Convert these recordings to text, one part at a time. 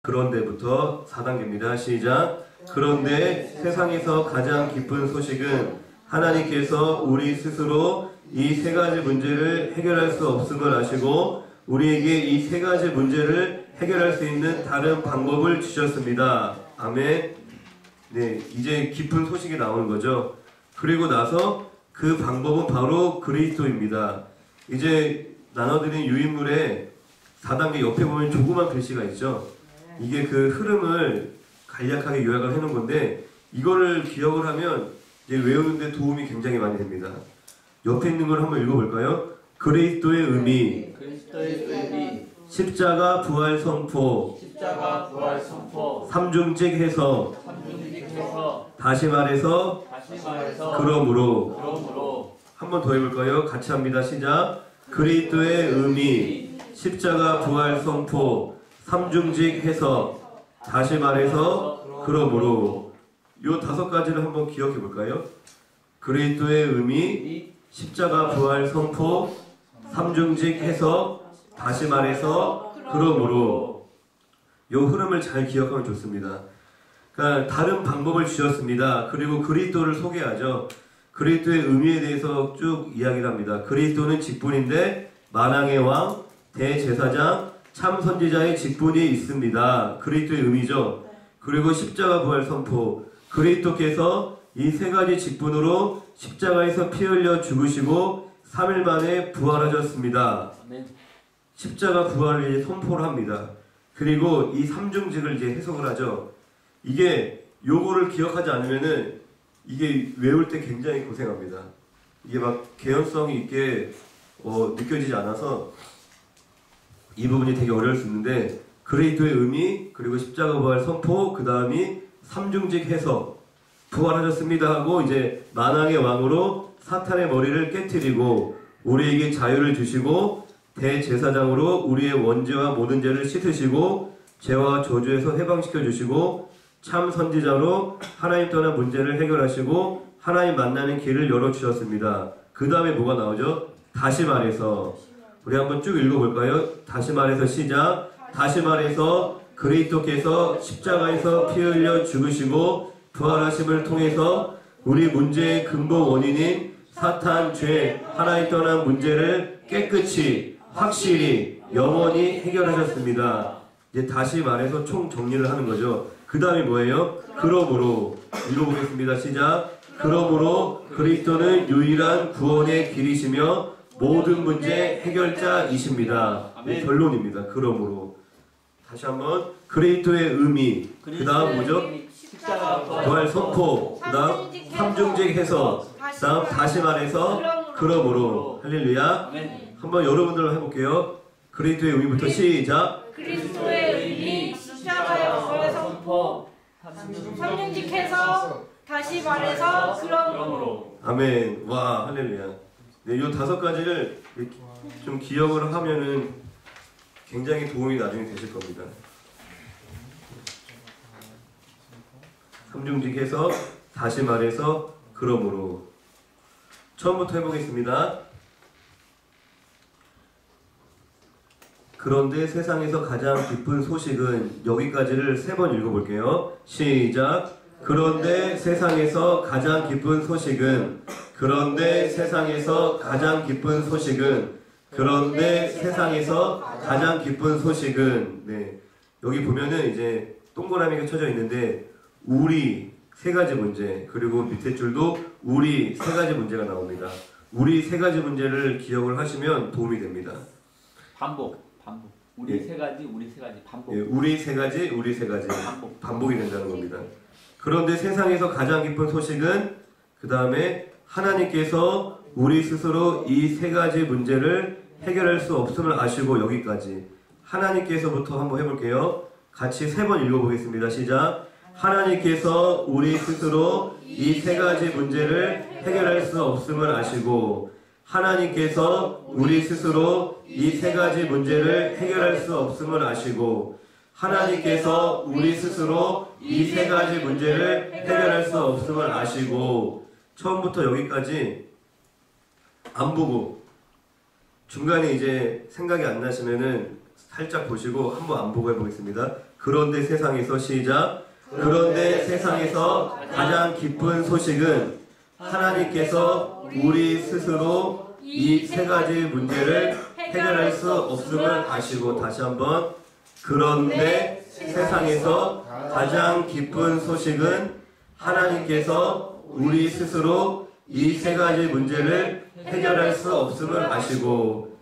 그런데부터 4단계입니다. 시작. 그런데 세상에서 가장 기쁜 소식은 하나님께서 우리 스스로 이 세 가지 문제를 해결할 수 없음을 아시고 우리에게 이 세 가지 문제를 해결할 수 있는 다른 방법을 주셨습니다. 아멘. 네, 이제 기쁜 소식이 나오는 거죠. 그리고 나서 그 방법은 바로 그리스도입니다. 이제 나눠드린 유인물의 4단계 옆에 보면 조그만 글씨가 있죠. 이게 그 흐름을 간략하게 요약을 해놓은 건데 이거를 기억을 하면 이제 외우는데 도움이 굉장히 많이 됩니다. 옆에 있는 걸 한번 읽어볼까요? 그리스도의 의미, 십자가 부활 선포, 삼중직 해석, 다시 말해서 그러므로. 한 번 더 해볼까요? 같이 합니다. 시작. 그리스도의 의미, 십자가 부활 선포, 삼중직 해석, 다시 말해서 그러므로. 요 5가지를 한번 기억해 볼까요? 그리스도의 의미, 십자가 부활 선포, 삼중직 해석, 다시 말해서 그러므로. 요 흐름을 잘 기억하면 좋습니다. 그러니까 다른 방법을 주셨습니다. 그리고 그리스도를 소개하죠. 그리스도의 의미에 대해서 쭉 이야기를 합니다. 그리스도는 직분인데 만왕의 왕, 대제사장, 참 선지자의 직분이 있습니다. 그리스도의 의미죠. 그리고 십자가 부활 선포. 그리스도께서 이 세 가지 직분으로 십자가에서 피 흘려 죽으시고 3일 만에 부활하셨습니다. 십자가 부활을 선포를 합니다. 그리고 이 삼중직을 이제 해석을 하죠. 이게 요거를 기억하지 않으면은 이게 외울 때 굉장히 고생합니다. 이게 막 개연성이 있게 느껴지지 않아서 이 부분이 되게 어려울 수 있는데 그리스도의 의미, 그리고 십자가 부활 선포, 그 다음이 삼중직 해석, 부활하셨습니다 하고 이제 만왕의 왕으로 사탄의 머리를 깨트리고 우리에게 자유를 주시고 대제사장으로 우리의 원죄와 모든 죄를 씻으시고 죄와 저주에서 해방시켜 주시고 참 선지자로 하나님 떠난 문제를 해결하시고 하나님 만나는 길을 열어주셨습니다. 그 다음에 뭐가 나오죠? 다시 말해서. 우리 한번 쭉 읽어볼까요? 다시 말해서 시작. 다시 말해서 그리스도께서 십자가에서 피 흘려 죽으시고 부활하심을 통해서 우리 문제의 근본 원인인 사탄, 죄, 하나님 떠난 문제를 깨끗이, 확실히, 영원히 해결하셨습니다. 이제 다시 말해서 총 정리를 하는 거죠. 그 다음에 뭐예요? 그러므로. 읽어보겠습니다. 시작. 그러므로 그리스도는 유일한 구원의 길이시며 모든 문제 해결자이십니다. 결론입니다. 그러므로. 다시 한번. 그리스도의 의미. 그 다음 뭐죠? 부활 선포. 그 다음 삼중직 해석. 그 다음 다시 말해서 그러므로. 할렐루야. 한번 여러분들로 해볼게요. 그리스도의 의미부터 시작. 그리스도의 의미, 십자가의 부활 선포, 삼중직 해석, 다시 말해서 그러므로. 아멘. 와, 할렐루야. 네, 요 5가지를 좀 기억을 하면은 굉장히 도움이 나중에 되실 겁니다. 삼중직 해석, 다시 말해서 그러므로. 처음부터 해보겠습니다. 그런데 세상에서 가장 기쁜 소식은, 여기까지를 3번 읽어볼게요. 시작. 그런데 세상에서 가장 기쁜 소식은, 그런데 세상에서 가장 기쁜 소식은, 그런데 세상에서 가장 기쁜 소식은. 네, 여기 보면은 이제 동그라미가 쳐져 있는데 우리 3가지 문제, 그리고 밑에 줄도 우리 3가지 문제가 나옵니다. 우리 3가지 문제를 기억을 하시면 도움이 됩니다. 반복. 우리 세 가지, 반복. 예, 우리 3가지, 우리 3가지. 반복이 된다는 겁니다. 그런데 세상에서 가장 기쁜 소식은, 그 다음에 하나님께서 우리 스스로 이 3가지 문제를 해결할 수 없음을 아시고, 여기까지. 하나님께서부터 한번 해볼게요. 같이 3번 읽어보겠습니다. 시작. 하나님께서 우리 스스로 이 3가지 문제를 해결할 수 없음을 아시고, 하나님께서 우리 스스로 이 3가지 문제를 해결할 수 없음을 아시고, 하나님께서 우리 스스로 이 3가지 문제를 해결할 수 없음을 아시고. 처음부터 여기까지 안 보고 중간에 이제 생각이 안 나시면은 살짝 보시고 한번 안 보고 해보겠습니다. 그런데 세상에서 시작. 그런데 세상에서 가장 기쁜 소식은 하나님께서 우리 스스로 이 세 가지 문제를 해결할 수 없음을 아시고, 다시 한번. 그런데 세상에서 가장 기쁜 소식은 하나님께서 우리 스스로 이 세 가지 문제를 해결할 수 없음을 아시고,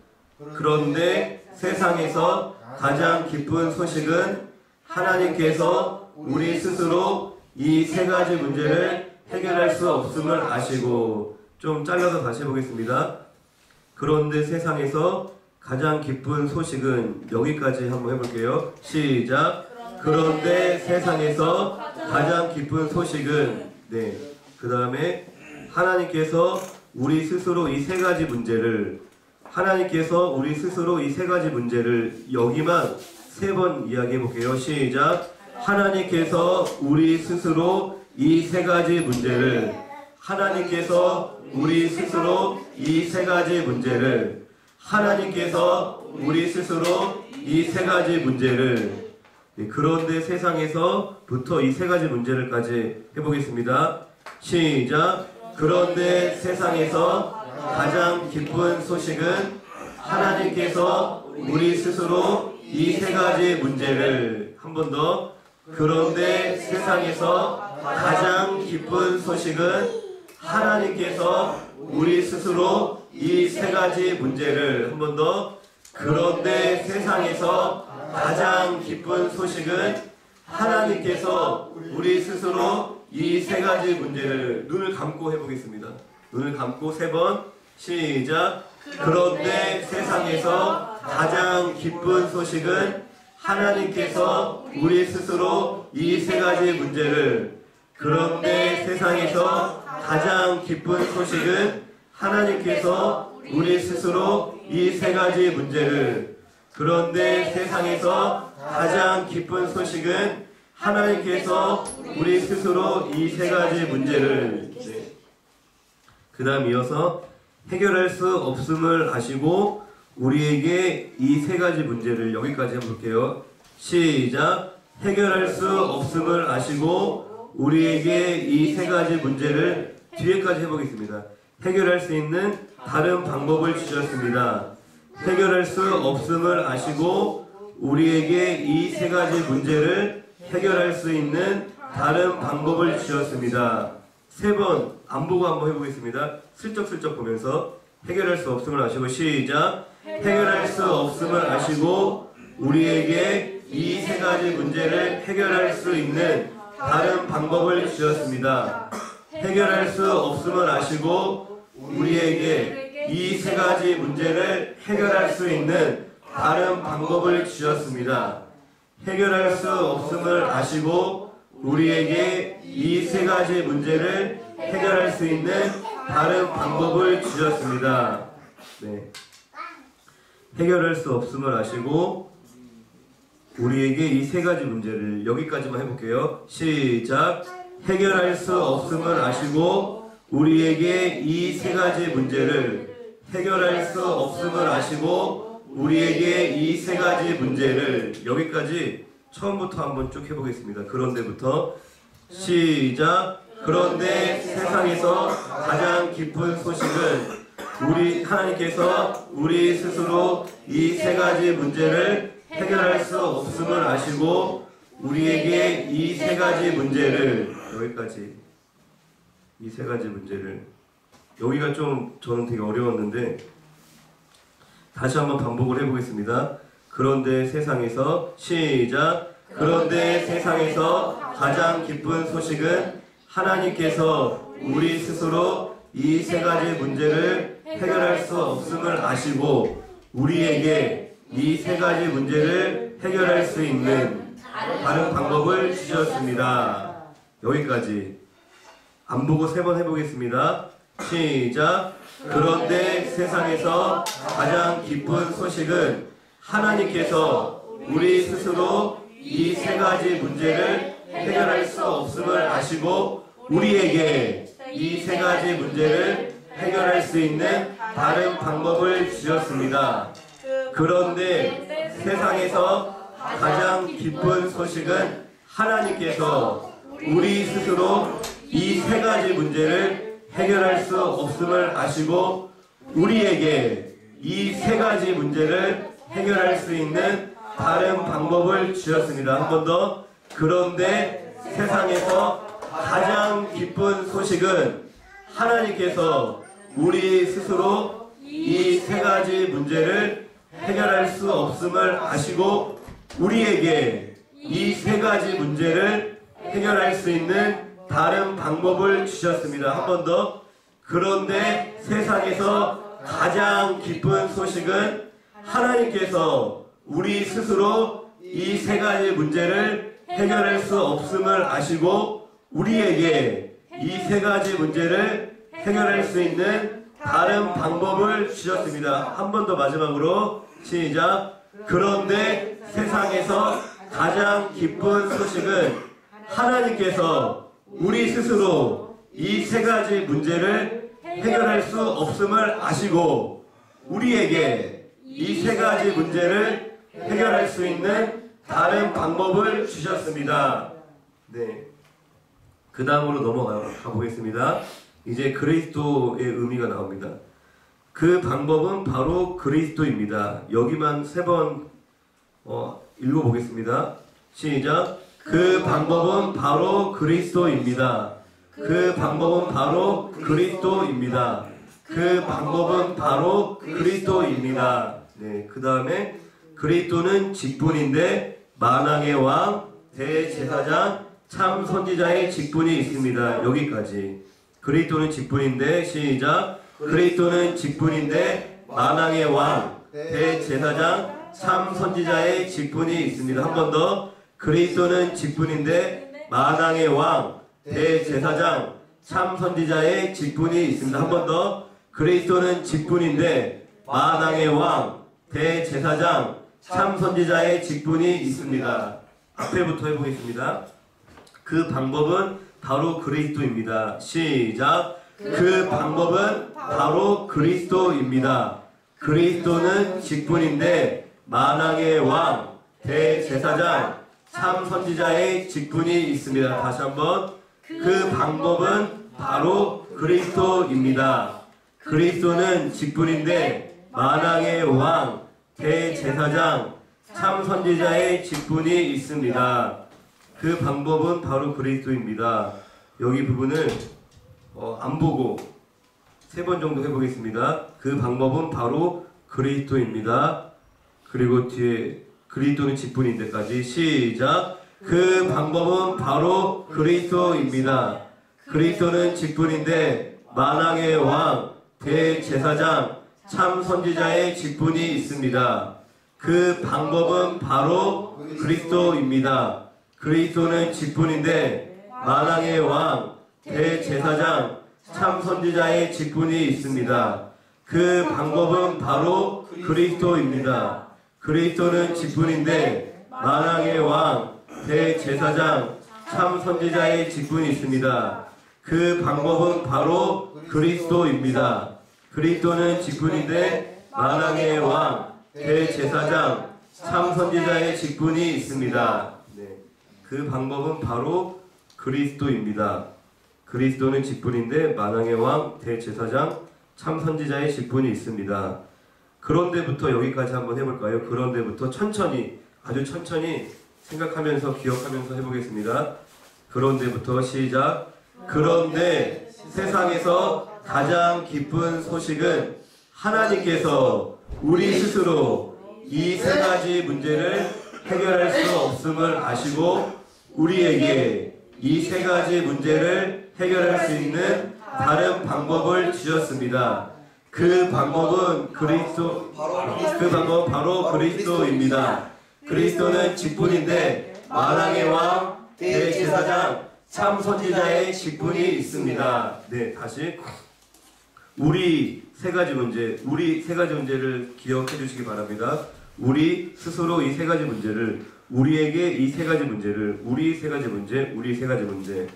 그런데 세상에서 가장 기쁜 소식은 하나님께서 우리 스스로 이 세 가지 문제를 해결할 수 없음을 아시고. 좀 잘라서 다시 해보겠습니다. 그런데 세상에서 가장 기쁜 소식은, 여기까지 한번 해볼게요. 시작. 그런데 세상에서 가장 기쁜 소식은, 네, 그 다음에 하나님께서 우리 스스로 이 세 가지 문제를, 하나님께서 우리 스스로 이 세 가지 문제를, 여기만 3번 이야기해 볼게요. 시작. 하나님께서 우리 스스로 이 세 가지 문제를, 하나님께서 우리 스스로 이 세 가지 문제를, 하나님께서 우리 스스로 이 세 가지 문제를. 네, 그런데 세상에서부터 이 세 가지 문제를까지 해보겠습니다. 시작. 그런데 세상에서 가장 기쁜 소식은 하나님께서 우리 스스로 이 세 가지 문제를. 한 번 더. 그런데 세상에서 가장 기쁜 소식은 하나님께서 우리 스스로 이 세 가지 문제를. 한 번 더. 그런데 세상에서 가장 기쁜 소식은 하나님께서 우리 스스로 이 세 가지 문제를. 눈을 감고 해보겠습니다. 눈을 감고 3번. 시작. 그런데 세상에서 가장 기쁜 소식은 하나님께서 우리 스스로 이 세 가지 문제를. 그런데 세상에서 가장 기쁜 소식은 하나님께서 우리 스스로 이 세 가지 문제를. 그런데 세상에서 가장 기쁜 소식은 하나님께서 우리 스스로 이 세 가지 문제를. 네. 그 다음 이어서 해결할 수 없음을 아시고 우리에게 이 세 가지 문제를. 여기까지 해볼게요. 시작. 해결할 수 없음을 아시고 우리에게 이 세 가지 문제를. 뒤에까지 해보겠습니다. 해결할 수 있는 다른 방법을 주셨습니다. 해결할 수 없음을 아시고 우리에게 이 세 가지 문제를 해결할 수 있는 다른 방법을 주셨습니다. 3번 안 보고 한번 해보겠습니다. 슬쩍슬쩍 보면서 해결할 수 없음을 아시고. 시작. 해결할 수 없음을 아시고 우리에게 이 세 가지 문제를 해결할 수 있는 다른 방법을 주셨습니다. 해결할 수 없음을 아시고 우리에게 이 세 가지 문제를 해결할 수 있는 다른 방법을 주셨습니다. 해결할 수 없음을 아시고 우리에게 이 세 가지 문제를 해결할 수 있는 다른 방법을 주셨습니다. 네. 해결할 수 없음을 아시고 우리에게 이 세 가지 문제를. 여기까지만 해볼게요. 시작. 해결할 수 없음을 아시고 우리에게 이 세 가지 문제를. 해결할 수 없음을 아시고 우리에게 이 세 가지 문제를. 여기까지 처음부터 한번 쭉 해보겠습니다. 그런데부터. 시작. 그런데 세상에서 가장 기쁜 소식은 하나님께서 우리 스스로 이 세 가지 문제를 해결할 수 없음을 아시고 우리에게 이 세 가지 문제를. 여기까지. 이 세 가지 문제를. 여기가 좀 저는 되게 어려웠는데 다시 한번 반복을 해보겠습니다. 그런데 세상에서. 시작. 그런데 세상에서 가장 기쁜 소식은 하나님께서 우리 스스로 이 세 가지 문제를 해결할 수 없음을 아시고 우리에게 이 세 가지 문제를 해결할 수 있는 다른 방법을 주셨습니다. 여기까지. 안 보고 3번 해보겠습니다. 시작. 그런데 세상에서 가장 기쁜 소식은 하나님께서 우리 스스로 이 세 가지 문제를 해결할 수 없음을 아시고 우리에게 이 세 가지 문제를 해결할 수 있는 다른 방법을 주셨습니다. 그런데 세상에서 가장 기쁜 소식은 하나님께서 우리 스스로 이 세 가지 문제를 해결할 수 없음을 아시고 우리에게 이 세 가지 문제를 해결할 수 있는 다른 방법을 주셨습니다. 한 번 더. 그런데 세상에서 가장 기쁜 소식은 하나님께서 우리 스스로 이 세 가지 문제를 해결할 수 없음을 아시고 우리에게 이 세 가지 문제를 해결할 수 있는 다른 방법을 주셨습니다. 한 번 더. 그런데 세상에서 가장 기쁜 소식은 하나님께서 우리 스스로 이 세 가지 문제를 해결할 수 없음을 아시고 우리에게 이 세 가지 문제를 해결할 수 있는 다른 방법을 주셨습니다. 한 번 더 마지막으로 시작. 그런데 세상에서 가장 기쁜 소식은 하나님께서 우리 스스로 이 세 가지 문제를 해결할 수 없음을 아시고 우리에게 이 세 가지 문제를 해결할 수 있는 다른 방법을 주셨습니다. 네. 그 다음으로 넘어가 보겠습니다. 이제 그리스도의 의미가 나옵니다. 그 방법은 바로 그리스도입니다. 여기만 세 번 읽어보겠습니다. 시작. 그 방법은 바로 그리스도입니다. 그 방법은 바로 그리스도입니다. 그 방법은 바로 그리스도입니다. 네, 그 다음에 그리스도는 직분인데 만왕의 왕, 대제사장, 참 선지자의 직분이 있습니다. 여기까지. 그리스도는 직분인데 시작. 그리스도는 직분인데 만왕의 왕, 대제사장, 참 선지자의 직분이 있습니다. 한 번 더. 그리스도는 직분인데 만왕의 왕, 대제사장, 참 선지자의 직분이 있습니다. 한 번 더. 그리스도는 직분인데 만왕의 왕, 대제사장, 참 선지자의 직분이 있습니다. 앞에부터 해보겠습니다. 그 방법은 바로 그리스도입니다. 시작. 그 방법은 바로 그리스도입니다. 그리스도는 직분인데 만왕의 왕, 대제사장, 참 선지자의 직분이 있습니다. 다시 한번. 그 방법은 바로 그리스도입니다. 그리스도는 직분인데 만왕의 왕, 대제사장, 참 선지자의 직분이 있습니다. 그 방법은 바로 그리스도입니다. 여기 부분을 안 보고 세 번 정도 해보겠습니다. 그 방법은 바로 그리스도입니다. 그리고 뒤에 그리스도는 직분인데까지 시작. 그 방법은 바로 그리스도입니다. 그리스도는 직분인데 만왕의 왕, 대제사장, 참 선지자의 직분이 있습니다. 그 방법은 바로 그리스도입니다. 그리스도는 직분인데 만왕의 왕, 대제사장, 참 선지자의 직분이 있습니다. 그 방법은 바로 그리스도입니다. 그리스도는 직분인데 만왕의 왕, 대제사장, 참 선지자의 직분이 있습니다. 그 방법은 바로 그리스도입니다. 그리스도는 직분인데 만왕의 왕, 대제사장, 참 선지자의 직분이 있습니다. 네. 그 방법은 바로 그리스도입니다. 그리스도는 직분인데 만왕의 왕, 대제사장, 참 선지자의 직분이 있습니다. 그런데부터 여기까지 한번 해볼까요? 그런데부터 천천히, 아주 천천히 생각하면서 기억하면서 해보겠습니다. 그런데부터 시작. 그런데 세상에서 가장 기쁜 소식은 하나님께서 우리 스스로 이 세 가지 문제를 해결할 수 없음을 아시고 우리에게 이 세 가지 문제를 해결할 수 있는 다른 방법을 주셨습니다. 그 방법은 바로 그리스도입니다. 그리스도는 직분인데 만왕의 왕, 대제사장, 참 선지자의 직분이 있습니다. 네, 다시 우리 세 가지 문제를 기억해 주시기 바랍니다. 우리 스스로 이 세 가지 문제를, 우리에게 이 세 가지 문제를, 우리 세 가지 문제.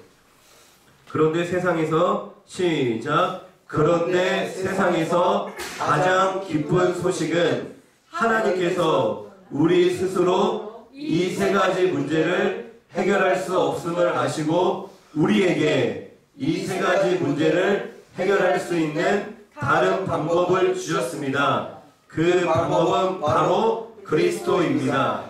그런데 세상에서 시작. 그런데 세상에서 가장 기쁜 소식은 하나님께서 우리 스스로 이 세 가지 문제를 해결할 수 없음을 아시고 우리에게 이 세 가지 문제를 해결할 수 있는 다른 방법을 주셨습니다. 그 방법은 바로 그리스도입니다.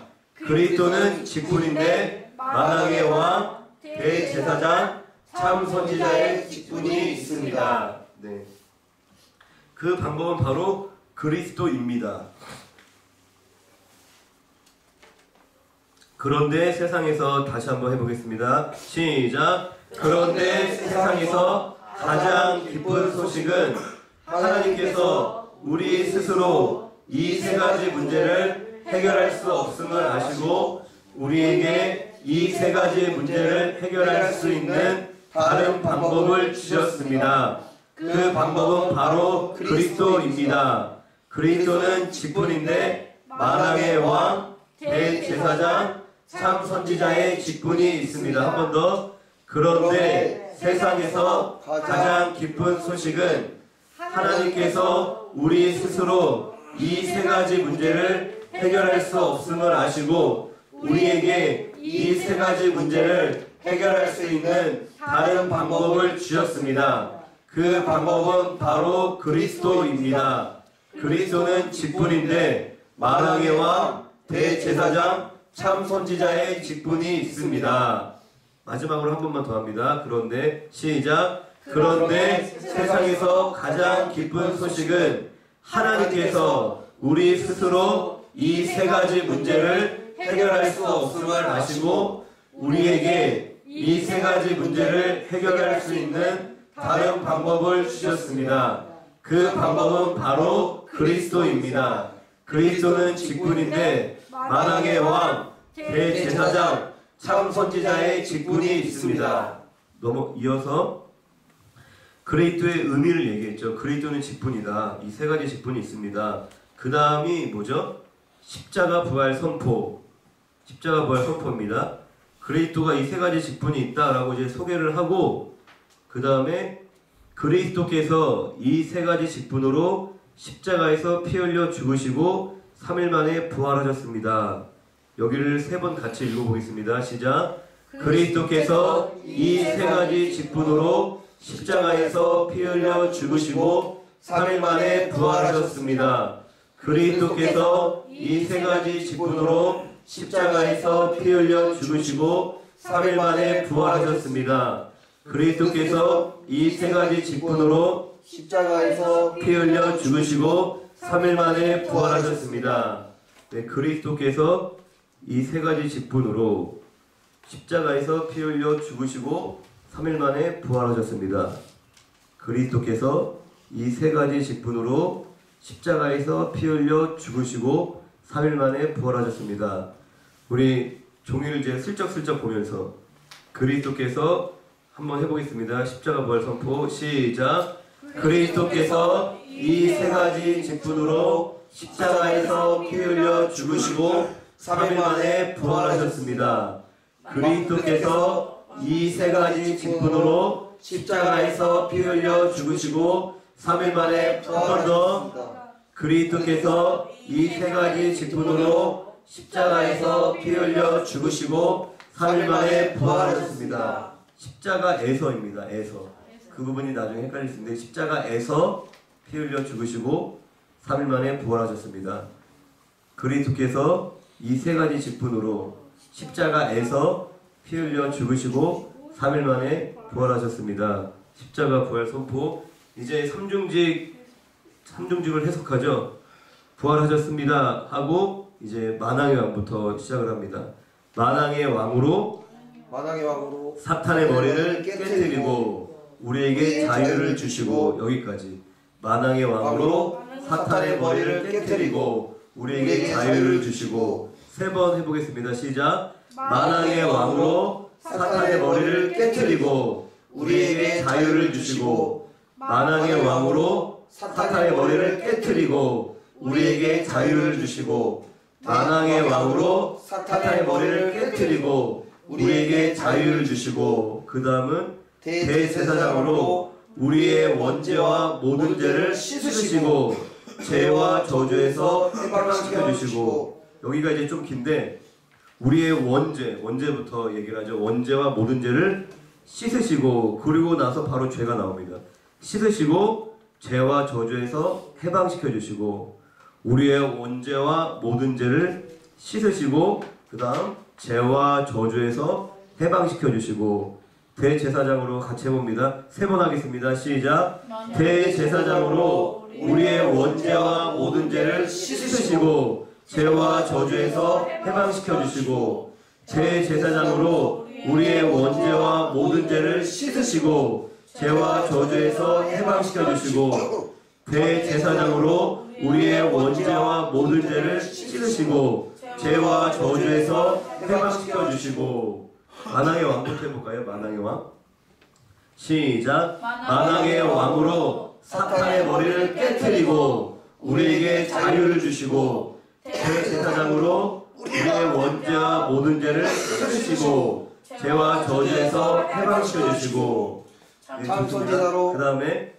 그리스도는 직분인데 만왕의 왕, 대제사장, 참 선지자의 직분이 있습니다. 네. 그 방법은 바로 그리스도입니다. 그런데 세상에서 다시 한번 해보겠습니다. 시작. 그런데 세상에서 가장 기쁜 소식은 하나님께서 우리 스스로 이 세 가지 문제를 해결할 수 없음을 아시고 우리에게 이 세 가지 문제를 해결할 수 있는 다른 방법을 주셨습니다. 그 방법은 바로 그리스도입니다. 그리스도는 직분인데 만왕의 왕, 대제사장, 참 선지자의 직분이 있습니다. 한 번 더. 그런데 세상에서 가장 기쁜 소식은 하나님께서 우리 스스로 이 세 가지 문제를 해결할 수 없음을 아시고 우리에게 이 세 가지 문제를 해결할 수 있는 다른 방법을 주셨습니다. 그 방법은 바로 그리스도입니다. 그리스도는 직분인데 만왕의 왕, 대제사장, 참 선지자의 직분이 있습니다. 마지막으로 한 번만 더 합니다. 그런데 시작. 그런데 세상에서 가장 기쁜 소식은 하나님께서 우리 스스로 이 세 가지 문제를 해결할 수 없음을 아시고 우리에게 이 세 가지 문제를 해결할 수 있는 다른 방법을 주셨습니다. 그 방법은 바로 그리스도입니다. 그리스도는 직분인데 만왕의 왕, 대제사장, 참 선지자의 직분이 있습니다. 이어서 그리스도의 의미를 얘기했죠. 그리스도는 직분이다. 이 세 가지 직분이 있습니다. 그 다음이 뭐죠? 십자가 부활 선포. 십자가 부활 선포입니다. 그리스도가 이 세 가지 직분이 있다라고 이제 소개를 하고 그 다음에 그리스도께서 이 세 가지 직분으로 십자가에서 피 흘려 죽으시고 3일 만에 부활하셨습니다. 여기를 세 번 같이 읽어보겠습니다. 시작. 그리스도께서 이 세 가지 직분으로 십자가에서 피 흘려 죽으시고 3일 만에 부활하셨습니다. 그리스도께서 이 세 가지 직분으로 십자가에서 피 흘려 죽으시고 3일 만에 부활하셨습니다. 그리스도께서 이 세 가지 직분으로 십자가에서 피 흘려 죽으시고 3일 만에 부활하셨습니다. 네, 그리스도께서 이 세 가지 직분으로 십자가에서 피 흘려 죽으시고 3일 만에 부활하셨습니다. 그리스도께서 이 세 가지 직분으로 십자가에서 피 흘려 죽으시고 3일 만에 부활하셨습니다. 우리 종이를 이제 슬쩍슬쩍 보면서 그리스도께서 한번 해보겠습니다. 십자가 부활 선포 시작. 그리스도께서 이 세 가지 직분으로 십자가에서 피 흘려 죽으시고 3일 만에 부활하셨습니다. 그리스도께서 이 세 가지 직분으로 십자가에서 피 흘려 죽으시고 3일 만에 한 번 더. 그리스도께서 이 세 가지 직분으로 십자가에서 피 흘려 죽으시고 3일 만에 부활하셨습니다. 십자가에서입니다. 에서. 그 부분이 나중에 헷갈릴 수 있는데 십자가에서 피 흘려 죽으시고 3일 만에 부활하셨습니다. 그리스도께서 이 세 가지 직분으로 십자가에서 피 흘려 죽으시고 3일 만에 부활하셨습니다. 십자가 부활 선포. 이제 삼중직을 해석하죠. 부활하셨습니다 하고 이제 만왕의 왕부터 시작을 합니다. 만왕의 왕으로 사탄의 머리를 깨뜨리고 우리에게 자유를 주시고 여기까지. 만왕의 왕으로 사탄의 머리를 깨뜨리고 우리에게 자유를 주시고 세 번 해보겠습니다. 시작. 만왕의 왕으로 사탄의 머리를 깨뜨리고 우리에게 자유를 주시고 만왕의 왕으로 사탄의 머리를 깨뜨리고 우리에게 자유를 주시고 만왕의 왕으로 사탄의 머리를 깨뜨리고 우리에게 자유를 주시고 그 다음은 대제사장으로 우리의 원죄와 모든 죄를 씻으시고 죄와 저주에서 해방시켜 주시고 여기가 이제 좀 긴데 우리의 원죄부터 얘기를 하죠. 원죄와 모든 죄를 씻으시고 그리고 나서 바로 죄가 나옵니다. 씻으시고 죄와 저주에서 해방시켜 주시고 우리의 원죄와 모든 죄를 씻으시고 그 다음 죄와 저주에서 해방시켜 주시고 대제사장으로 같이 해봅니다. 3번 하겠습니다. 시작. 대제사장으로 우리의 원죄와 모든 죄를 씻으시고 죄와 저주에서 해방시켜 주시고 대제사장으로 우리의 원죄와 모든 죄를 씻으시고 죄와 저주에서 해방시켜 주시고 대제사장으로 우리의 원죄와 모든 죄를 씻으시고 죄와 저주에서 해방시켜 주시고 만왕의 왕부터 해볼까요? 만왕의 왕 시작. 만왕의 왕으로 사탄의 머리를 깨트리고 우리에게 자유를 주시고 대제사장으로 우리의 원죄와 모든 죄를 씻으시고 죄와 저주에서 해방시켜 주시고 참선지자로 그 다음에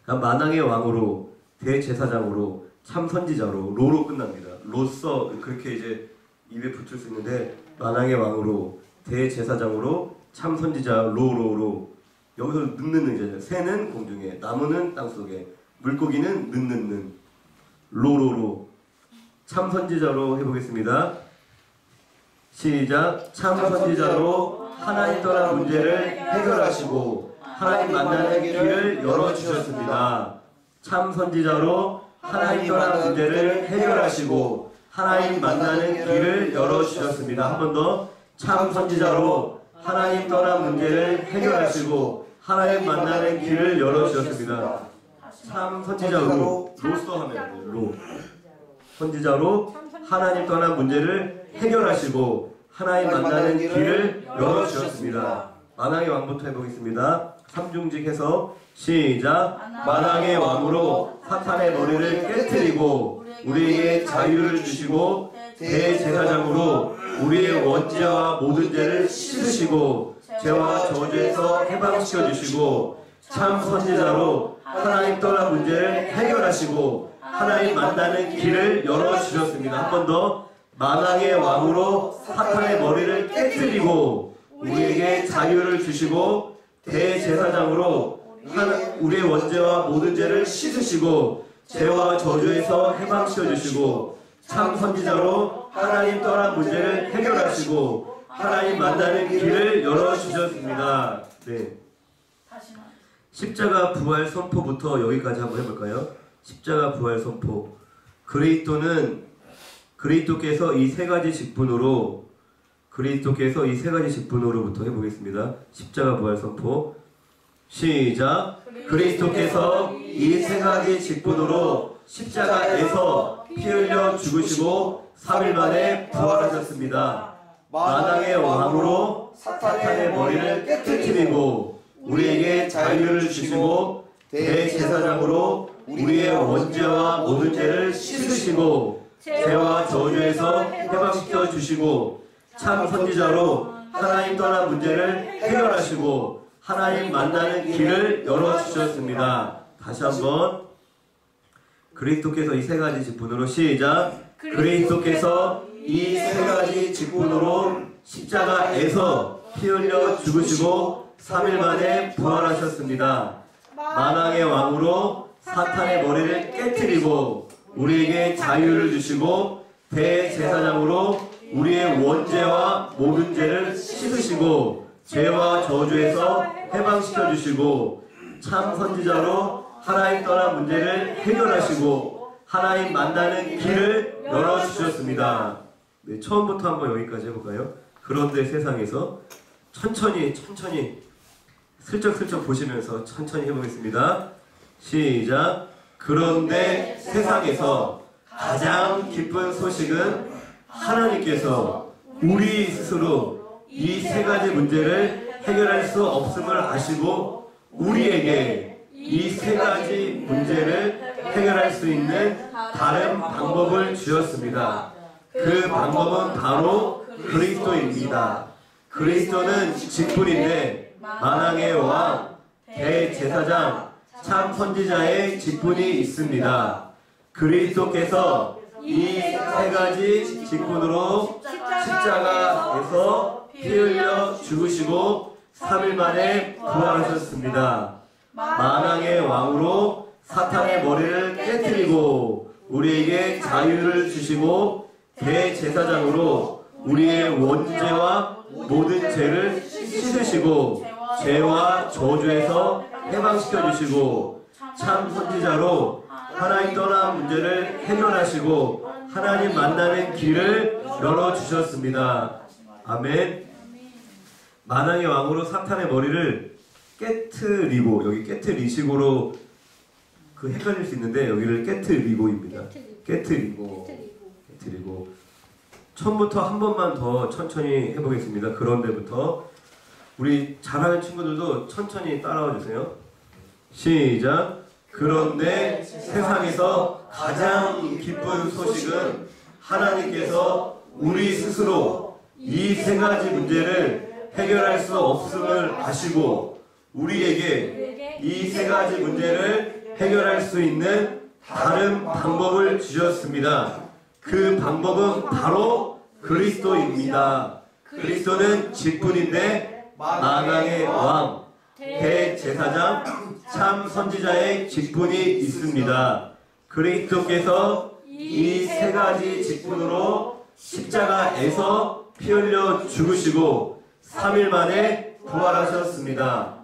만왕의 왕으로 대제사장으로 참선지자로 로로 끝납니다. 로서 그렇게 이제 입에 붙을 수 있는데 만왕의 왕으로 대제사장으로 참선지자 로로로 여기서 는이잖아요. 새는 공중에 나무는 땅속에 물고기는 는 로로로 참선지자로 해보겠습니다. 시작. 참선지자로 하나님 떠난 문제를 해결하시고 하나님 만나는 길을 열어주셨습니다. 참선지자로 하나님 떠난 문제를 해결하시고 하나님 만나는 길을 열어주셨습니다. 한 번 더. 참선지자로 하나님 떠난 문제를 해결하시고 하나님 만나는 길을 열어주셨습니다. 참선지자로 로서 하면 돼요. 로. 선지자로 하나님 떠난 문제를 해결하시고 하나님 만나는 길을 열어주셨습니다. 만왕의 왕부터 해보겠습니다. 삼중직해서 시작. 만왕의 왕으로 사탄의 머리를 깨트리고 우리에게 자유를 주시고 대제사장으로 우리의 원죄와 모든 죄를 씻으시고 죄와 저주에서 해방시켜 주시고 참 선지자로 하나님 떠난 문제를 해결하시고 하나님 만나는 길을 열어주셨습니다. 한 번 더. 만왕의 왕으로 사탄의 머리를 깨트리고 우리에게 자유를 주시고 대제사장으로 우리의 원죄와 모든 죄를 씻으시고 죄와 저주에서 해방시켜 주시고 참 선지자로 하나님 떠난 문제를 해결하시고 하나님 만나는 길을 열어주셨습니다. 네. 십자가 부활 선포부터 여기까지 한번 해볼까요? 십자가 부활 선포. 그리스도께서 이 세 가지 직분으로부터 해보겠습니다. 십자가 부활 선포. 시작. 그리스도께서 이 세 가지 직분으로 십자가에서 피 흘려 죽으시고 3일 만에 부활하셨습니다. 만왕의 왕으로 사탄의 머리를 깨트리고 우리에게 자유를 주시고 대제사장으로 우리의 원죄와 모든 죄를 씻으시고 죄와 저주에서 해방시켜 주시고 참 선지자로 하나님 떠난 문제를 해결하시고 하나님 만나는 길을 열어주셨습니다. 다시 한번. 그리스도께서 이 세 가지 직분으로 시작. 그리스도께서 이 세 가지 직분으로 십자가에서 피 흘려 죽으시고 3일 만에 부활하셨습니다. 만왕의 왕으로 사탄의 머리를 깨트리고 우리에게 자유를 주시고 대제사장으로 우리의 원죄와 모든 죄를 씻으시고 죄와 저주에서 해방시켜 주시고 참 선지자로 하나님 떠난 문제를 해결하시고 하나님 만나는 길을 열어주셨습니다. 네, 처음부터 한번 여기까지 해볼까요? 그런데 세상에서 천천히 슬쩍슬쩍 보시면서 천천히 해보겠습니다. 시작. 그런데 세상에서 가장 기쁜 소식은 하나님께서 우리 스스로 이 세 가지 문제를 해결할 수 없음을 아시고 우리에게 이 세 가지 문제를 해결할 수 있는 다른 방법을 주셨습니다. 그 방법은 바로 그리스도입니다. 그리스도는 직분인데 만왕의 왕, 대제사장, 참 선지자의 직분이 있습니다. 그리스도께서 이 세 가지 직분으로 십자가에서 피 흘려 죽으시고 3일 만에 부활하셨습니다. 만왕의 왕으로 사탄의 머리를 깨뜨리고 우리에게 자유를 주시고 대제사장으로 우리의 원죄와 모든 죄를 씻으시고 죄와 저주에서 해방시켜 주시고 참 선지자로 하나님 떠난 문제를 해결하시고 하나님 만나는 길을 열어주셨습니다. 아멘. 만왕의 왕으로 사탄의 머리를 깨트리고, 여기 깨트리시고로 그 헷갈릴 수 있는데 여기를 깨트리고입니다. 깨트리고. 처음부터 한 번만 더 천천히 해보겠습니다. 그런데부터 우리 잘하는 친구들도 천천히 따라와 주세요. 시작. 그런데 세상에서 가장 기쁜 소식은 하나님께서 우리 스스로 이 세 가지 문제를 해결할 수 없음을 아시고 우리에게 이 세 가지 문제를 해결할 수 있는 다른 방법을 주셨습니다. 그 방법은 바로 그리스도입니다. 그리스도는 직분인데 만왕의 왕, 대제사장, 참 선지자의 직분이 있습니다. 그리스도께서 이 세 가지 직분으로 십자가에서 피 흘려 죽으시고 3일 만에 부활하셨습니다.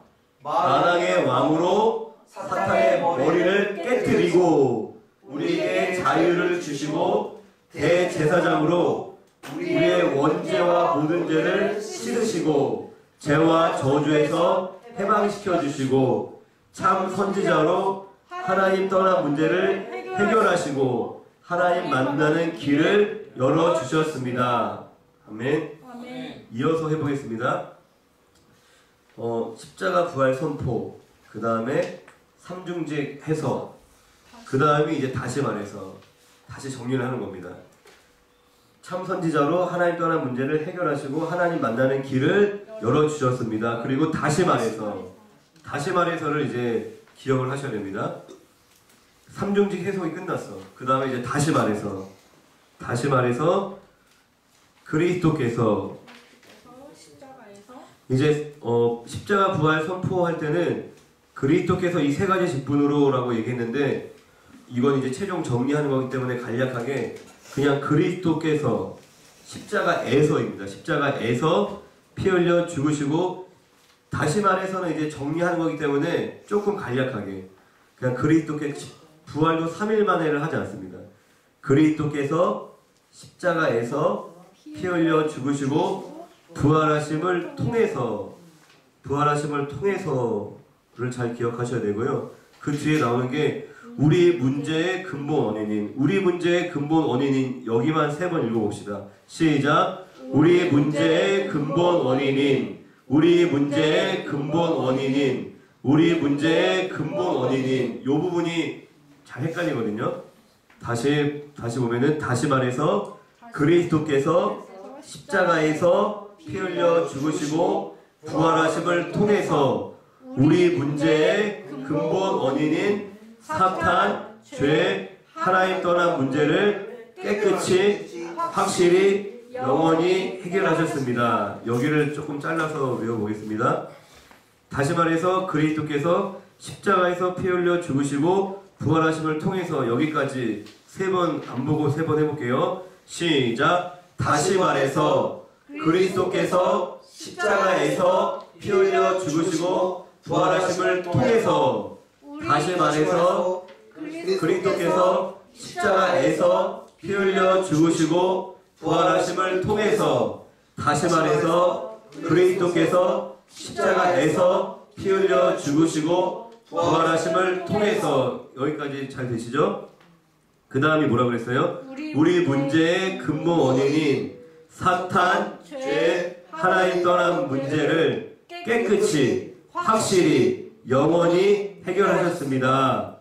만왕의 왕으로 사탄의 머리를 깨뜨리고 우리에게 자유를 주시고 대제사장으로 우리의 원죄와 모든 죄를 씻으시고 죄와 저주에서 해방시켜 주시고 참 선지자로 하나님 떠난 문제를 해결하시고 하나님 만나는 길을 열어주셨습니다. 아멘. 이어서 해보겠습니다. 십자가 부활 선포, 그 다음에 삼중직 해석, 그 다음에 이제 다시 말해서 다시 정리를 하는 겁니다. 참 선지자로 하나님 떠난 문제를 해결하시고 하나님 만나는 길을 열어주셨습니다. 그리고 다시 말해서를 이제 기억을 하셔야 됩니다. 삼중직 해석이 끝났어. 그 다음에 이제 다시 말해서 그리스도께서 이제 십자가 부활 선포할 때는 그리스도께서 이 세 가지 직분으로 라고 얘기했는데 이건 이제 최종 정리하는 거기 때문에 간략하게 그냥 그리스도께서 십자가에서입니다. 십자가에서 피 흘려 죽으시고 다시 말해서는 이제 정리하는 거기 때문에 조금 간략하게 그냥 그리스도께서 부활도 3일 만에를 하지 않습니다. 그리스도께서 십자가에서 피 흘려 죽으시고 부활하심을 통해서를 잘 기억하셔야 되고요. 그 뒤에 나오는 게 우리 문제의 근본 원인인 여기만 3번 읽어봅시다. 시작. 우리 문제의 근본 원인인 요 부분이 잘 헷갈리거든요. 다시 보면은 다시 말해서 그리스도께서 십자가에서 피 흘려 죽으시고 부활하심을 통해서 우리 문제의 근본 원인인 사탄, 죄, 하나님 떠난 문제를 깨끗이 확실히 영원히 해결하셨습니다. 여기를 조금 잘라서 외워보겠습니다. 다시 말해서 그리스도께서 십자가에서 피 흘려 죽으시고 부활하심을 통해서 여기까지 3번 안 보고 3번 해볼게요. 시작. 다시 말해서 그리스도께서 십자가에서 피 흘려 죽으시고 부활하심을 통해서 다시 말해서 그리스도께서 십자가에서 피 흘려 죽으시고 부활하심을 통해서 다시 말해서 그리스도께서 십자가에서 피 흘려 죽으시고 부활하심을 통해서 여기까지 잘 되시죠? 그 다음이 뭐라고 그랬어요? 우리 문제의 근본 원인인 사탄, 죄, 하나님 떠난 문제를 깨끗이 확실히 영원히 해결하셨습니다.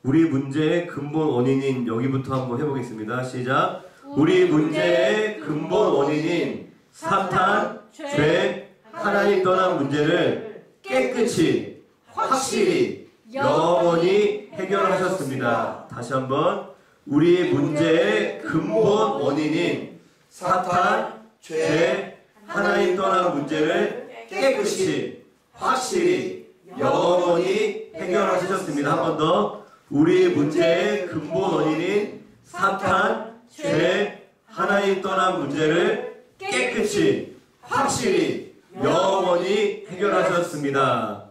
우리 문제의 근본 원인인 여기부터 한번 해보겠습니다. 시작. 우리 문제의 근본 원인인 사탄, 죄, 하나님 떠난 문제를 깨끗이 확실히 영원히 해결하셨습니다. 다시 한번. 우리 문제의 근본 원인인 사탄, 죄, 하나님 떠난 문제를 깨끗이, 확실히, 영원히 해결하셨습니다. 한 번 더. 우리 문제의 근본 원인인 사탄, 죄, 하나님 떠난 문제를 깨끗이, 확실히, 영원히 해결하셨습니다.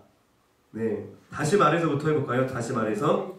네, 다시 말해서부터 해볼까요? 다시 말해서부터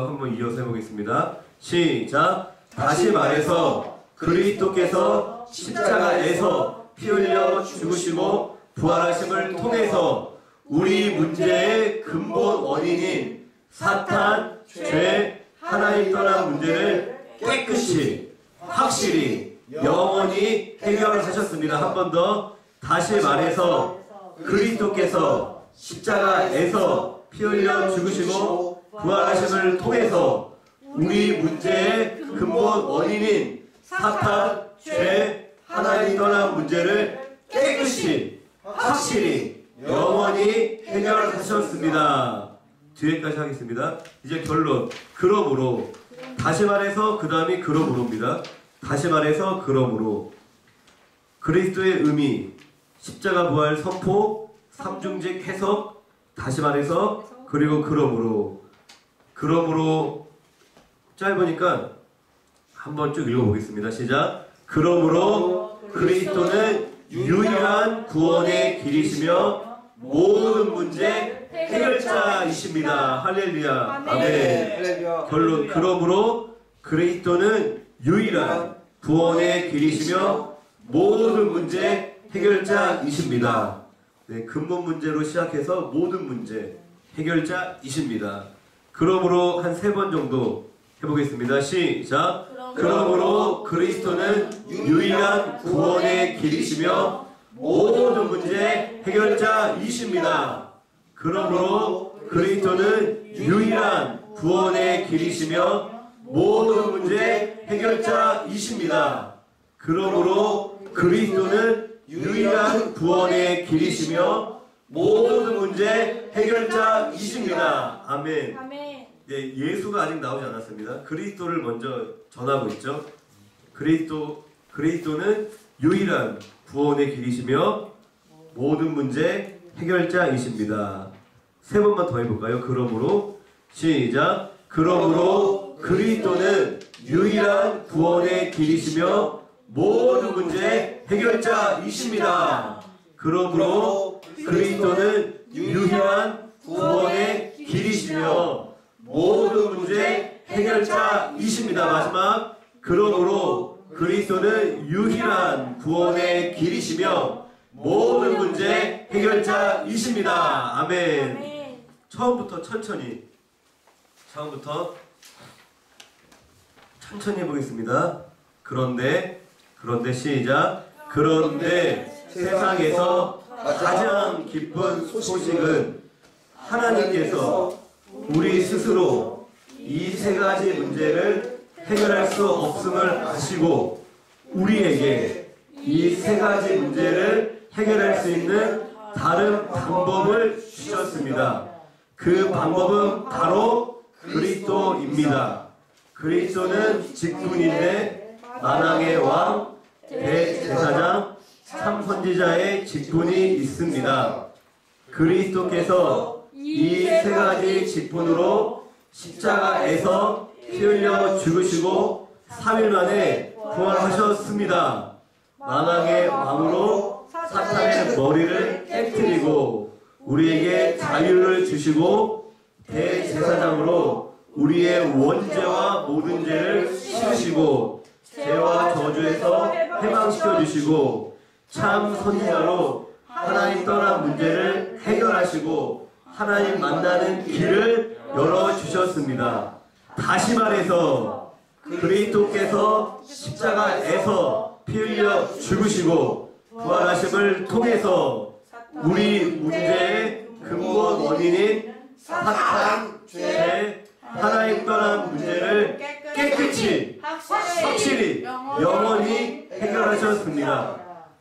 한번 이어서 해보겠습니다. 시작. 다시 말해서 그리스도께서 십자가에서 피 흘려 죽으시고 부활하심을 통해서 우리 문제의 근본 원인인 사탄, 죄, 하나님 떠난 문제를 깨끗이, 확실히, 영원히 해결하셨습니다. 한 번 더. 다시 말해서 그리스도께서 십자가에서 피 흘려 죽으시고 부활하심을 통해서 우리 문제의 근본 원인인 사탄, 죄, 하나님 떠난 문제를 깨끗이, 확실히, 영원히 해결하셨습니다. 뒤에까지 하겠습니다. 이제 결론. 그러므로, 다시 말해서 그 다음이 그러므로입니다. 다시 말해서 그러므로 그리스도의 의미, 십자가 부활 선포, 삼중직 해석, 다시 말해서 그리고 그러므로 짧으니까 한번 쭉 읽어보겠습니다. 시작. 그러므로 그리스도는 유일한 구원의 길이시며 모든 문제 해결자이십니다. 할렐루야. 아멘. 결론. 그러므로 그리스도는 유일한 구원의 길이시며 모든 문제 해결자이십니다. 네, 근본 문제로 시작해서 모든 문제 해결자이십니다. 그러므로 한 3번 정도 해보겠습니다. 시작. 그러므로 그리스도는 유일한 구원의 길이시며 모든 문제 해결자이십니다. 그러므로 그리스도는 유일한 구원의 길이시며 모든 문제 해결자이십니다. 그러므로 그리스도는 유일한 구원의 길이시며 모든 문제 해결자이십니다. 아멘. 아멘. 네, 예수가 아직 나오지 않았습니다. 그리스도를 먼저 전하고 있죠. 그리스도는 유일한 구원의 길이시며 모든 문제 해결자이십니다. 3번만 더 해볼까요? 그러므로 시작. 그러므로 그리스도는 유일한 구원의 길이시며 모든 문제 해결자이십니다. 그러므로 그리스도는 유일한 구원의 길이시며 모든 문제 해결자이십니다. 마지막. 그러므로 그리스도는 유일한 구원의 길이시며 모든 문제 해결자이십니다. 아멘. 아멘. 처음부터 천천히 해보겠습니다. 그런데 시작. 그런데 세상에서 가장 기쁜 소식은 하나님께서 우리 스스로 이 3가지 문제를 해결할 수 없음을 아시고 우리에게 이 3가지 문제를 해결할 수 있는 다른 방법을 주셨습니다. 그 방법은 바로 그리스도입니다. 그리스도는 직분인데 만왕의 왕, 대제사장, 참선지자의 직분이 있습니다. 그리스도께서 이 3가지 직분으로 십자가에서 피 흘려 죽으시고 3일 만에 부활하셨습니다. 만왕의 왕으로 사탄의 머리를 깨뜨리고 우리에게 자유를 주시고 대제사장으로 우리의 원죄와 모든 죄를 씻으시고 죄와 저주에서 해방시켜 주시고 참 선지자로 하나님 떠난 문제를 해결하시고 하나님 만나는 길을 열어주셨습니다. 다시 말해서 그리스도께서 십자가에서 피 흘려 죽으시고 부활하심을 통해서 우리 문제의 근본 원인인 사탄, 죄, 하나님 떠난 문제를 깨끗이, 확실히, 영원히 해결하셨습니다.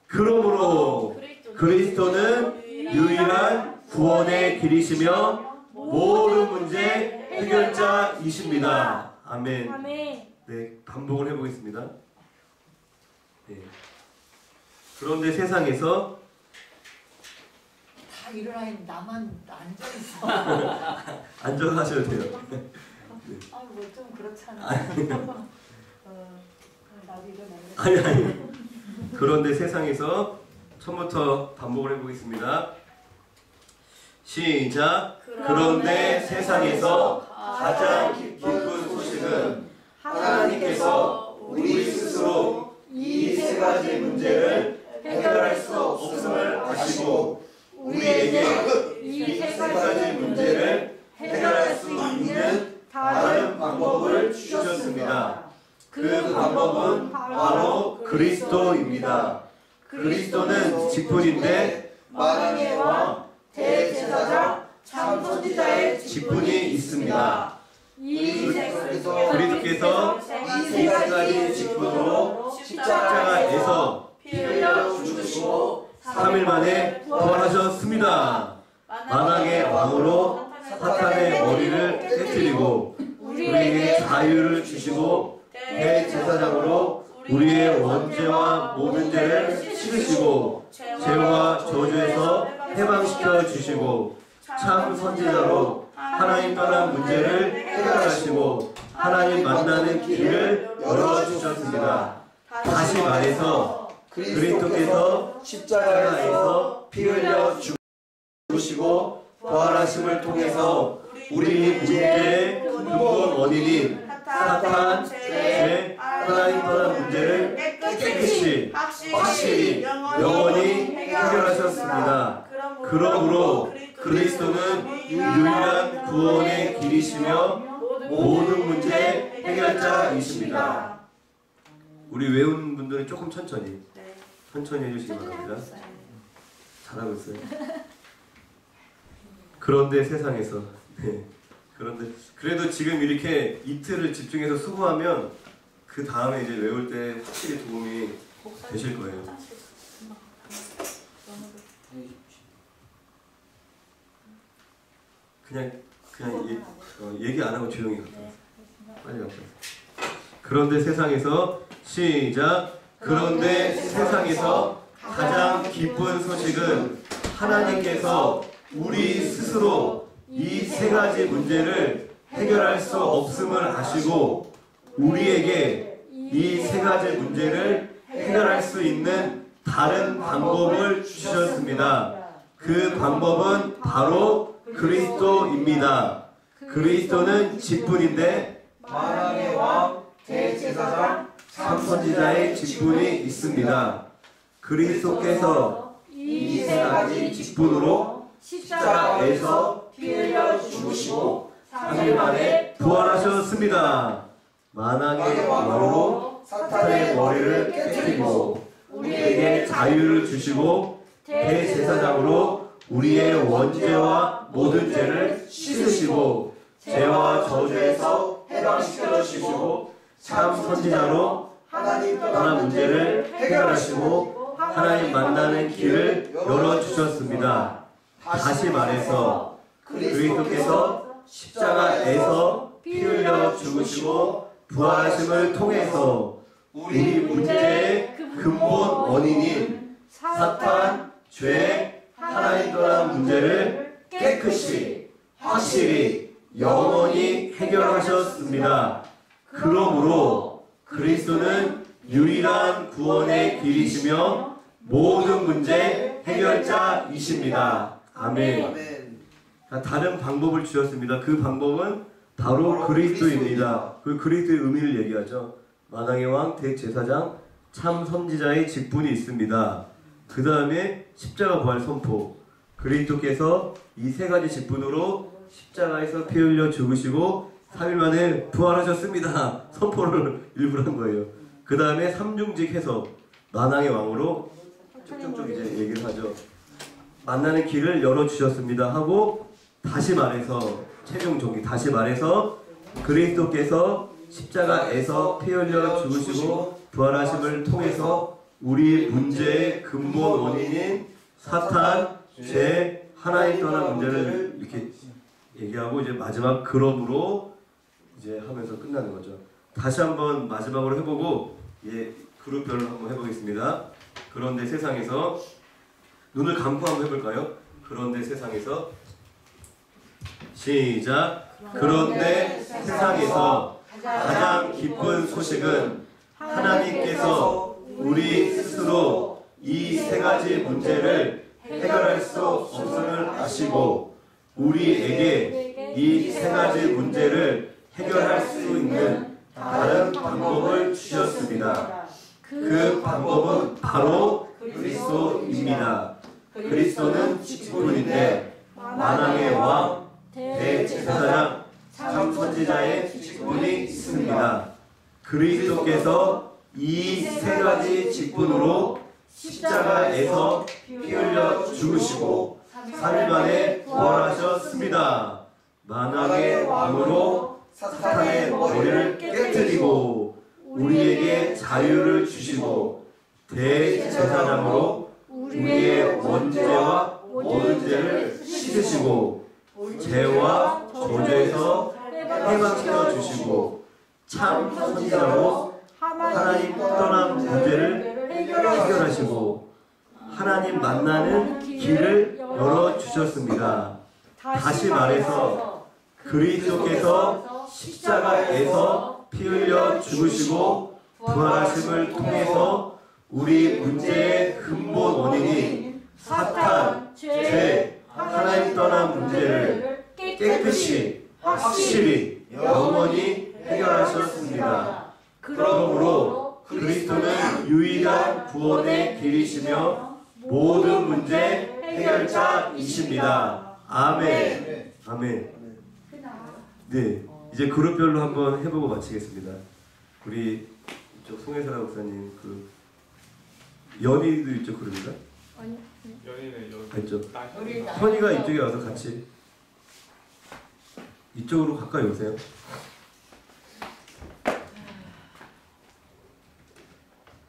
그러므로 그리스도는 유일한 구원의 길이시며 모든 문제 해결자이십니다. 아멘. 아멘. 네, 반복을 해보겠습니다. 네. 그런데 세상에서 다 일어나 있는 나만 앉아 있어. 앉아서 하셔도 돼요. 아, 뭐 좀 그렇잖아. 나도 일어나려. 아니. 그런데 세상에서 처음부터 반복을 해보겠습니다. 시작. 그런데 세상에서 가장 기쁜 소식은 하나님께서 우리 스스로 이 세 가지 문제를 해결할 수 없음을 아시고 우리에게 이 세 가지 문제를 해결할 수 있는 다른 방법을 주셨습니다. 그 방법은 바로 그리스도입니다. 그리스도는 직분인데 만왕의 왕 대제사장 참 선지자의 직분이 있습니다. 그리스도께서 이 세 가지 직분으로 십자가에서 피 흘려 죽으시고 3일 만에 부활하셨습니다. 만왕의 왕으로 사탄의 머리를 깨뜨리고 우리에게 자유를 주시고 대제사장으로 우리의 원죄와 모든 죄를 씻으시고 죄와 저주에서 해방시켜 주시고 참 선지자로 하나님 떠난 문제를 해결하시고 하나님 만나는 길을 열어주셨습니다. 다시 말해서 그리스도께서 십자가에서 피 흘려 죽으시고 부활하심을 통해서 우리 문제의 근본 원인인 사탄, 죄, 하나님 떠난 문제를 깨끗이, 확실히, 영원히 해결하셨습니다. 그러므로 그리스도는 유일한 구원의 길이시며 모든 문제 해결자이십니다. 우리 외운 분들은 조금 천천히 해주시기 바랍니다. 잘하고 있어요. 그런데 세상에서 그런데 그래도 지금 이렇게 이틀을 집중해서 수고하면 그 다음에 이제 외울 때 확실히 도움이 되실 거예요. 그냥 얘기 안 하고 조용히 갔다 빨리 갔다. 그런데 세상에서 시작. 그런데 세상에서 가장 기쁜 소식은 하나님께서 우리 스스로 이 세 가지 문제를 해결할 수 없음을 아시고 우리에게 이 세 가지 문제를 해결할 수 있는 다른 방법을 주셨습니다. 그 방법은 바로 그리스도입니다. 그리스도는 직분인데 만왕의 왕 대제사장 참 선지자의 직분이 있습니다. 그리스도께서 이 세 가지 직분으로 십자가에서 피 흘려 죽으시고 3일 만에 부활하셨습니다. 만왕의 왕으로 사탄의 머리를 깨뜨리고 우리에게 자유를 주시고 대제사장으로 우리의 원죄와 모든 죄를 씻으시고 죄와 저주에서 해방시켜 주시고 참 선지자로 하나님 떠난 문제를 해결하시고 하나님 만나는 길을 열어주셨습니다. 다시 말해서 그리스도께서 십자가에서 피 흘려 죽으시고 부활하심을 통해서 우리 문제의 근본 원인인 사탄, 죄, 하나님 떠난 문제를 깨끗이, 확실히, 영원히 해결하셨습니다. 그러므로 그리스도는 유일한 구원의 길이시며 모든 문제 해결자이십니다. 아멘. 다른 방법을 주셨습니다. 그 방법은 바로 그리스도입니다. 그 그리스도의 의미를 얘기하죠. 만왕의 왕 대제사장 참 선지자의 직분이 있습니다. 그 다음에 십자가 부활 선포. 그리스도께서 이 세 가지 직분으로 십자가에서 피 흘려 죽으시고 3일 만에 부활하셨습니다. 선포를 일부러 한 거예요. 그 다음에 삼중직 해석. 만왕의 왕으로 쭉쭉쭉 이제 얘기를 하죠. 만나는 길을 열어주셨습니다 하고 다시 말해서 최종 종기 다시 말해서 그리스도께서 십자가에서 피 흘려 죽으시고 부활하심을 통해서 우리 문제의 근본 원인인 사탄, 죄, 하나님 떠난 문제를 이렇게 얘기하고 이제 마지막 그러므로 이제 하면서 끝나는 거죠. 다시 한번 마지막으로 해보고 그룹별로 한번 해보겠습니다. 그런데 세상에서 눈을 감고 한번 해볼까요? 그런데 세상에서 시작. 그런데 세상에서 가장 기쁜 소식은 하나님께서 우리 스스로 이 세 가지 문제를 해결할 수 없음을 아시고 우리에게 이 세 가지 문제를 해결할 수 있는 다른 방법을 주셨습니다. 그 방법은 바로 그리스도입니다. 그리스도는 직분인데 만왕의 왕, 대제사장, 참 선지자의 직분이 있습니다. 그리스도께서 이 세 가지 직분으로 십자가에서 피 흘려 죽으시고 3일 만에 부활하셨습니다. 만왕의 왕으로 사탄의 머리를 깨뜨리고 우리에게 자유를 주시고 대제사장으로 우리의 원죄와 모든 죄를 씻으시고 죄와 저주에서 해방시켜 주시고 참 선지자로 하나님 떠난 문제를 해결하시고 하나님 만나는 길을 열어주셨습니다. 다시 말해서 그리스도께서 십자가에서 피 흘려 죽으시고 부활하심을 통해서 우리 문제의 근본 원인인 사탄, 죄, 하나님 떠난 문제를 깨끗이, 확실히, 영원히 해결하셨습니다. 그러므로 그리스도는 유일한 구원의 길이시며 모든 문제 해결자이십니다. 아멘. 아멘. 네, 이제 그룹별로 한번 해보고 마치겠습니다. 우리 이쪽 송혜사라 목사님 연희도 이쪽 그룹인가? 연희는 여기. 이쪽. 우리 현이가 이쪽에 와서 같이 이쪽으로 가까이 오세요.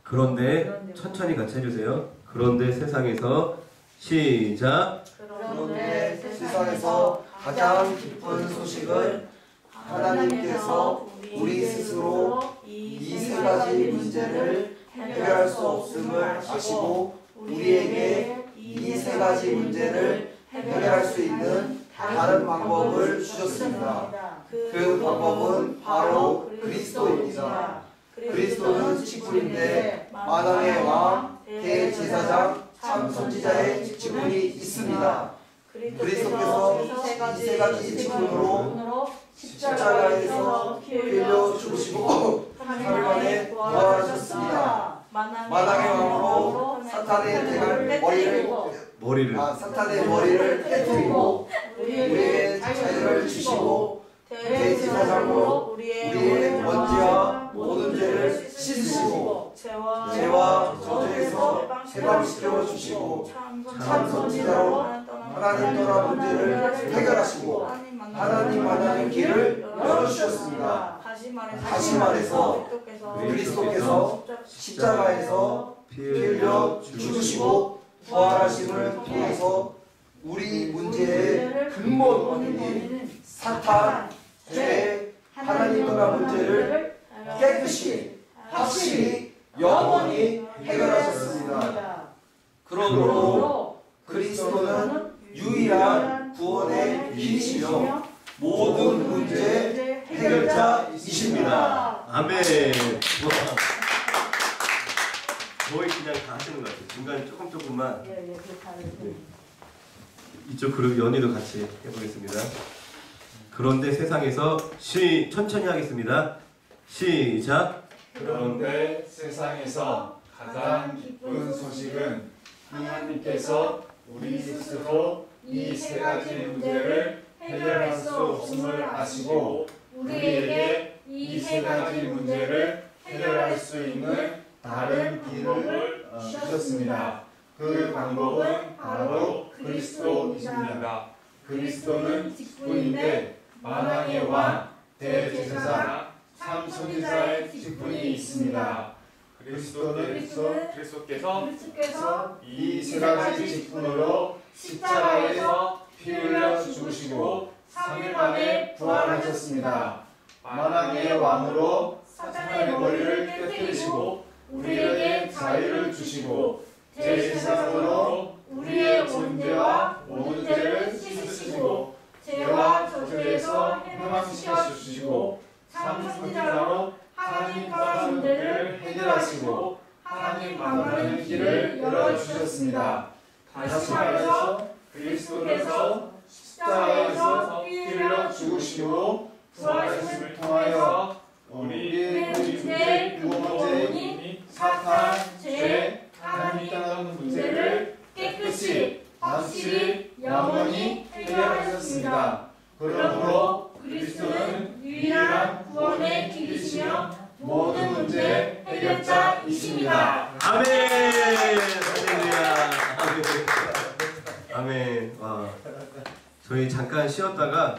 그런데 천천히 같이 해주세요. 그런데 세상에서 시작. 그런데 세상에서 가장 기쁜 소식은 하나님께서 우리 스스로 이 세 가지 문제를 해결할 수 없음을 아시고 우리에게 이 세 가지 문제를 해결할 수 있는 다른 방법을 주셨습니다. 그 방법은 바로 그리스도입니다. 그리스도는 직분인데 만왕의 왕, 대제사장, 참 선지자의 직분이 있습니다. 그리스도께서 이 세 가지 직분으로 십자가에서 피 흘려 죽으시고 3일 만에 부활하셨습니다. 만왕의 왕으로 사탄의 머리를 깨뜨리고 우리에게 자유를 주시고 대제사장으로 우리의 원죄와 모든 죄를 씻으시고 죄와 저주에서 해방시켜 주시고 참 선지자로 하나님 떠난 문제를 해결하시고 하나님 만나는 길을 열어주셨습니다. 다시 말해서 그리스도께서 십자가에서 피 흘려 죽으시고 부활하심을 통해서 우리 문제의 근본 원인인 사탄, 죄, 하나님 떠난 문제를 깨끗이, 확실히, 영원히 해결하셨습니다. 그러므로 그리스도는 유일한 구원의 길이시며 모든 문제 해결자이십니다. 아멘. 거의 그냥 다 하시는 것 같아요. 중간에 조금만. 네. 이쪽 그룹 연희도 같이 해보겠습니다. 그런데 세상에서 천천히 하겠습니다. 시작. 그런데 세상에서 가장 기쁜 소식은 하나님께서 우리 스스로 이 세 가지 문제를 해결할 수 없음을 아시고 우리에게 이 세 가지 문제를 해결할 수 있는 다른 길을 주셨습니다. 그 방법은 바로 그리스도이십니다. 그리스도는 직분인데 만왕의 왕, 대제사장, 참 선지자의 직분이 있습니다. 그리스도께서 이 세 가지 직분으로 십자가에서 피 흘려 죽으시고 3일 만에 부활하셨습니다. 만왕의 왕으로 사탄의 머리를 깨뜨리시고 우리에게 자유를 주시고 제사장으로 우리의 문제와 모든 죄를 씻으시고 죄와 저주에서 해방시켜 주시고 참 선지자로 하나님과 문제를 해결하시고 하나님 만나는 길을 열어주셨습니다. 다시 말해서 그리스도께서 십자가에서 피 흘려 죽으심으로 부활하심을 통하여 우리의 문제의 두 번째인 사탄, 죄, 하나님 떠난 문제를 깨끗이 확실히 영원히 해결하셨습니다. 그러므로 그리스도는 유일한 구원의 길이시며 모든 문제 해결자이십니다. 아멘. 할렐루야. 아멘. 와. 저희 잠깐 쉬었다가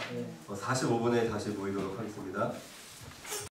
45분에 다시 모이도록 하겠습니다.